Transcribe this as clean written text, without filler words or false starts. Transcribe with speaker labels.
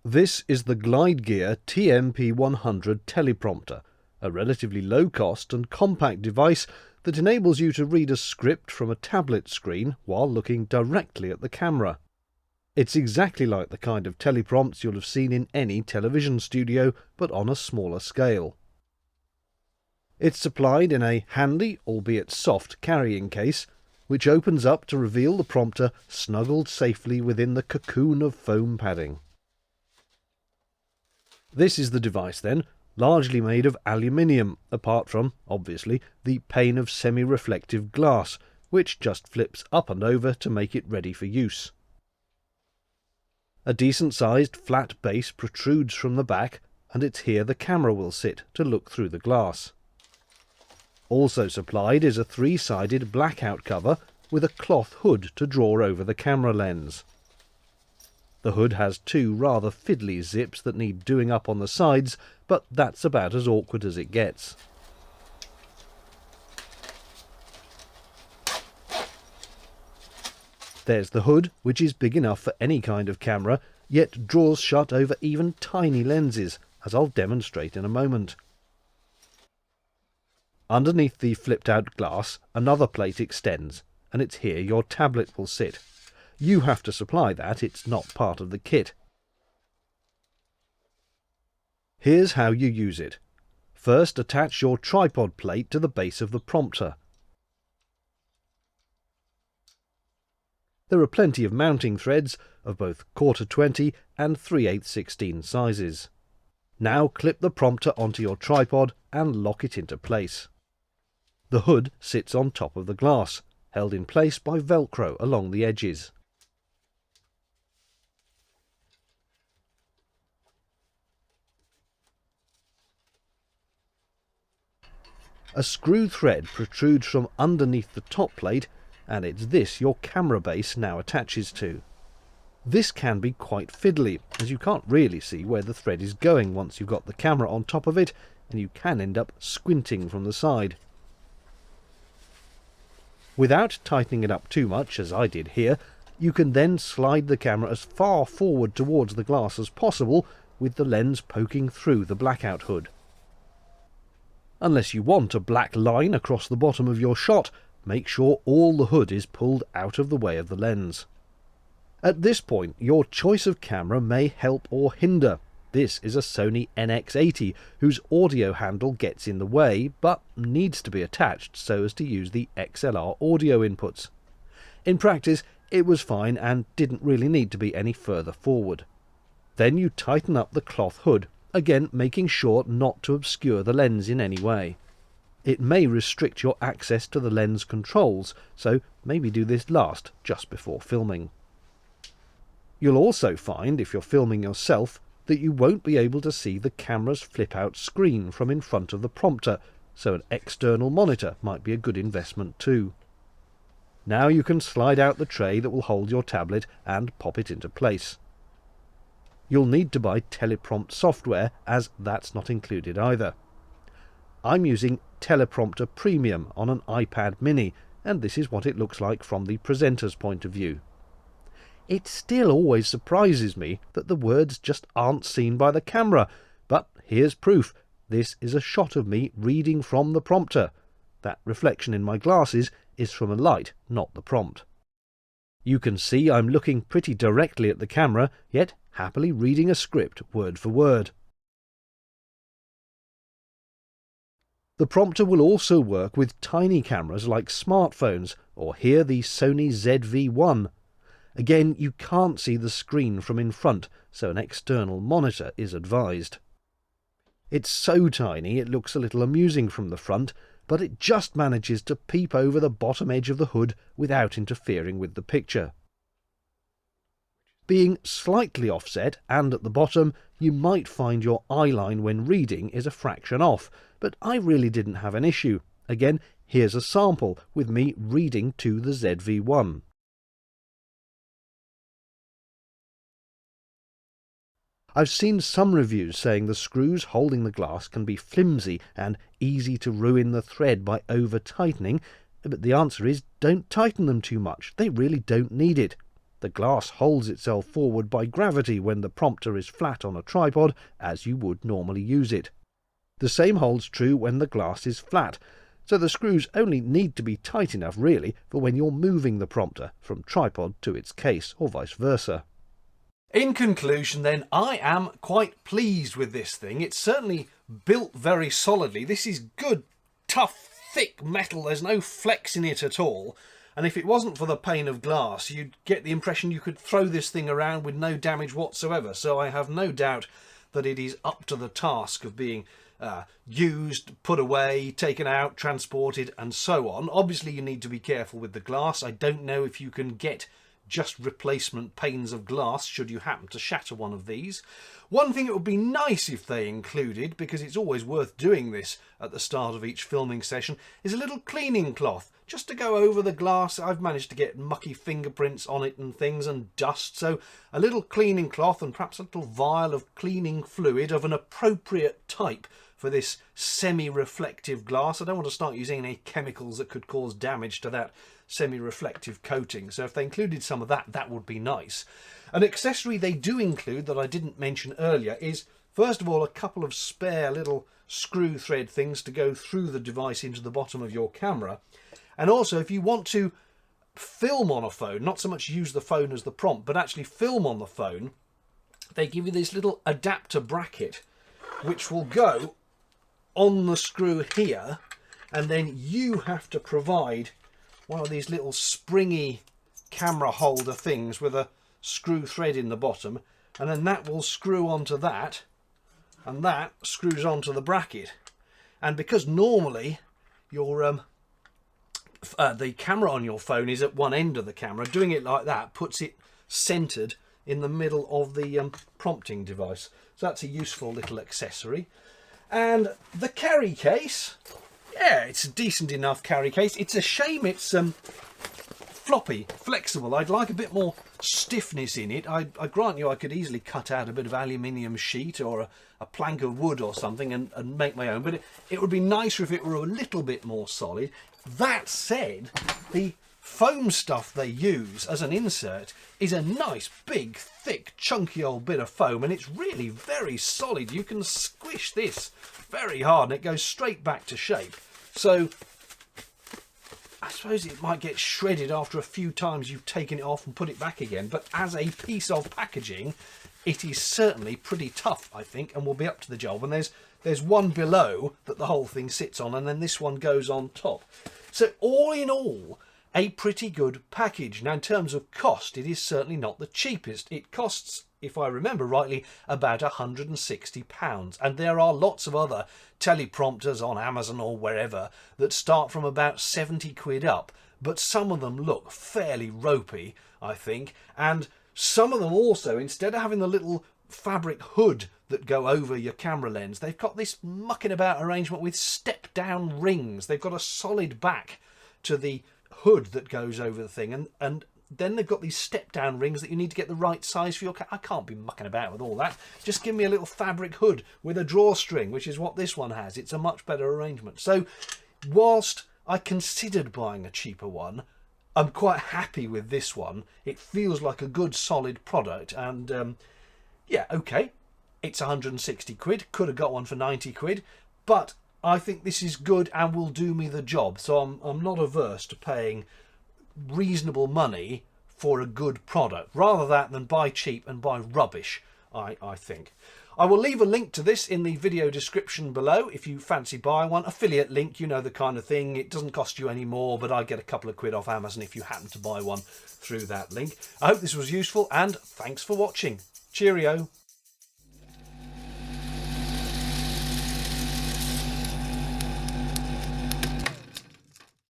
Speaker 1: This is the Glide Gear TMP100 teleprompter, a relatively low-cost and compact device that enables you to read a script from a tablet screen while looking directly at the camera. It's exactly like the kind of teleprompts you'll have seen in any television studio, but on a smaller scale. It's supplied in a handy, albeit soft, carrying case, which opens up to reveal the prompter snuggled safely within the cocoon of foam padding. This is the device then, largely made of aluminium, apart from, obviously, the pane of semi-reflective glass, which just flips up and over to make it ready for use. A decent-sized flat base protrudes from the back, and it's here the camera will sit to look through the glass. Also supplied is a three-sided blackout cover with a cloth hood to draw over the camera lens. The hood has two rather fiddly zips that need doing up on the sides, but that's about as awkward as it gets. There's the hood, which is big enough for any kind of camera, yet draws shut over even tiny lenses, as I'll demonstrate in a moment. Underneath the flipped-out glass, another plate extends, and it's here your tablet will sit. You have to supply that, it's not part of the kit. Here's how you use it. First, attach your tripod plate to the base of the prompter. There are plenty of mounting threads of both 1/4-20 and 3/8-16 sizes. Now clip the prompter onto your tripod and lock it into place. The hood sits on top of the glass, held in place by Velcro along the edges. A screw thread protrudes from underneath the top plate, and it's this your camera base now attaches to. This can be quite fiddly, as you can't really see where the thread is going once you've got the camera on top of it, and you can end up squinting from the side. Without tightening it up too much, as I did here, you can then slide the camera as far forward towards the glass as possible, with the lens poking through the blackout hood. Unless you want a black line across the bottom of your shot, make sure all the hood is pulled out of the way of the lens. At this point, your choice of camera may help or hinder. This is a Sony NX80, whose audio handle gets in the way, but needs to be attached so as to use the XLR audio inputs. In practice, it was fine and didn't really need to be any further forward. Then you tighten up the cloth hood, again making sure not to obscure the lens in any way. It may restrict your access to the lens controls, so maybe do this last, just before filming. You'll also find, if you're filming yourself, that you won't be able to see the camera's flip-out screen from in front of the prompter, so an external monitor might be a good investment too. Now you can slide out the tray that will hold your tablet and pop it into place. You'll need to buy Teleprompt Software, as that's not included either. I'm using Teleprompter Premium on an iPad mini, and this is what it looks like from the presenter's point of view. It still always surprises me that the words just aren't seen by the camera, but here's proof. This is a shot of me reading from the prompter. That reflection in my glasses is from a light, not the prompt. You can see I'm looking pretty directly at the camera, yet happily reading a script word for word. The prompter will also work with tiny cameras like smartphones, or here the Sony ZV-1. Again, you can't see the screen from in front, so an external monitor is advised. It's so tiny it looks a little amusing from the front, but it just manages to peep over the bottom edge of the hood without interfering with the picture. Being slightly offset and at the bottom, you might find your eye line when reading is a fraction off, but I really didn't have an issue. Again, here's a sample with me reading to the ZV-1. I've seen some reviews saying the screws holding the glass can be flimsy and easy to ruin the thread by over-tightening, but the answer is don't tighten them too much. They really don't need it. The glass holds itself forward by gravity when the prompter is flat on a tripod, as you would normally use it. The same holds true when the glass is flat, so the screws only need to be tight enough really for when you're moving the prompter from tripod to its case or vice versa. In conclusion then, I am quite pleased with this thing. It's certainly built very solidly. This is good, tough, thick metal. There's no flex in it at all. And if it wasn't for the pane of glass, you'd get the impression you could throw this thing around with no damage whatsoever. So I have no doubt that it is up to the task of being used, put away, taken out, transported and so on. Obviously you need to be careful with the glass. I don't know if you can get just replacement panes of glass should you happen to shatter one of these. One thing it would be nice if they included, because it's always worth doing this at the start of each filming session, is a little cleaning cloth just to go over the glass. I've managed to get mucky fingerprints on it and things and dust, so a little cleaning cloth and perhaps a little vial of cleaning fluid of an appropriate type for this semi-reflective glass. I don't want to start using any chemicals that could cause damage to that semi-reflective coating, so if they included some of that, that would be nice. An accessory they do include that I didn't mention earlier is, first of all, a couple of spare little screw thread things to go through the device into the bottom of your camera. And also, if you want to film on a phone, not so much use the phone as the prompt, but actually film on the phone, they give you this little adapter bracket which will go on the screw here, and then you have to provide one of these little springy camera holder things with a screw thread in the bottom, and then that will screw onto that, and that screws onto the bracket. And because normally your the camera on your phone is at one end of the camera, doing it like that puts it centered in the middle of the prompting device. So that's a useful little accessory. And the carry case, yeah, it's a decent enough carry case. It's a shame it's floppy, flexible. I'd like a bit more stiffness in it. I grant you I could easily cut out a bit of aluminium sheet or a plank of wood or something and make my own, but it would be nicer if it were a little bit more solid. That said, the foam stuff they use as an insert is a nice big thick chunky old bit of foam, and it's really very solid. You can squish this very hard and it goes straight back to shape. So I suppose it might get shredded after a few times you've taken it off and put it back again, but as a piece of packaging it is certainly pretty tough, I think, and will be up to the job. And there's one below that the whole thing sits on, and then this one goes on top. So all in all, a pretty good package. Now in terms of cost, it is certainly not the cheapest. It costs, if I remember rightly, about £160, and there are lots of other teleprompters on Amazon or wherever that start from about 70 quid up, but some of them look fairly ropey, I think, and some of them also, instead of having the little fabric hood that go over your camera lens, they've got this mucking about arrangement with step down rings. They've got a solid back to the hood that goes over the thing, and then they've got these step down rings that you need to get the right size for your camera. I can't be mucking about with all that. Just give me a little fabric hood with a drawstring, which is what this one has. It's a much better arrangement. So whilst I considered buying a cheaper one, I'm quite happy with this one. It feels like a good solid product, and yeah, okay, it's 160 quid. Could have got one for 90 quid, but I think this is good and will do me the job. So I'm not averse to paying reasonable money for a good product, rather that than buy cheap and buy rubbish, I think. I will leave a link to this in the video description below if you fancy buying one. Affiliate link, you know the kind of thing. It doesn't cost you any more, but I get a couple of quid off Amazon if you happen to buy one through that link. I hope this was useful, and thanks for watching. Cheerio.